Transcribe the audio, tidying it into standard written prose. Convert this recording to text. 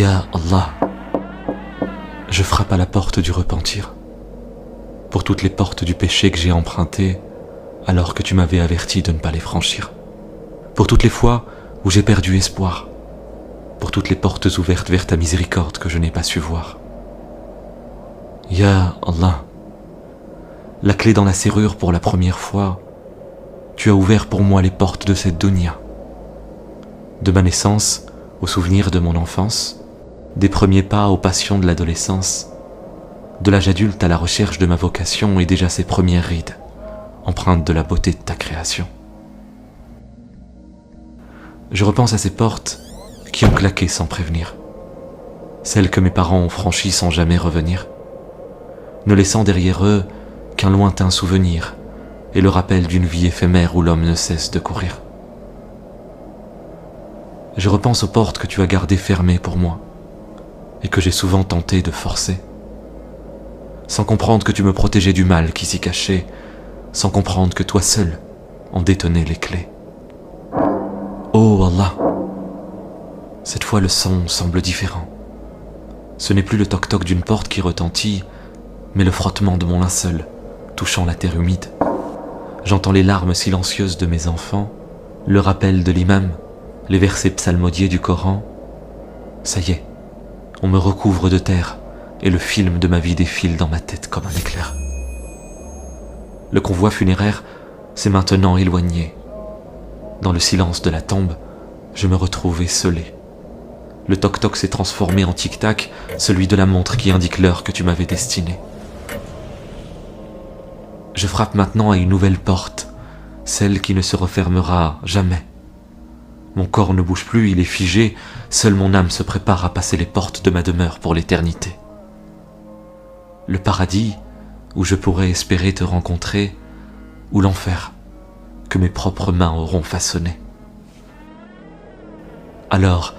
Ya Allah, je frappe à la porte du repentir, pour toutes les portes du péché que j'ai empruntées alors que tu m'avais averti de ne pas les franchir, pour toutes les fois où j'ai perdu espoir, pour toutes les portes ouvertes vers ta miséricorde que je n'ai pas su voir. Ya Allah, la clé dans la serrure pour la première fois, tu as ouvert pour moi les portes de cette dunya. De ma naissance aux souvenirs de mon enfance, des premiers pas aux passions de l'adolescence, de l'âge adulte à la recherche de ma vocation et déjà ses premières rides, empreintes de la beauté de ta création. Je repense à ces portes qui ont claqué sans prévenir, celles que mes parents ont franchies sans jamais revenir, ne laissant derrière eux qu'un lointain souvenir et le rappel d'une vie éphémère où l'homme ne cesse de courir. Je repense aux portes que tu as gardées fermées pour moi et que j'ai souvent tenté de forcer, sans comprendre que tu me protégeais du mal qui s'y cachait, sans comprendre que toi seul en détenais les clés. Oh Allah, cette fois le son semble différent. Ce n'est plus le toc-toc d'une porte qui retentit, mais le frottement de mon linceul touchant la terre humide. J'entends les larmes silencieuses de mes enfants, le rappel de l'imam, les versets psalmodiés du Coran. Ça y est, on me recouvre de terre et le film de ma vie défile dans ma tête comme un éclair. Le convoi funéraire s'est maintenant éloigné. Dans le silence de la tombe, je me retrouve esseulé. Le toc-toc s'est transformé en tic-tac, celui de la montre qui indique l'heure que tu m'avais destinée. Je frappe maintenant à une nouvelle porte, celle qui ne se refermera jamais. Mon corps ne bouge plus, il est figé, seule mon âme se prépare à passer les portes de ma demeure pour l'éternité. Le paradis, où je pourrais espérer te rencontrer, ou l'enfer, que mes propres mains auront façonné. Alors,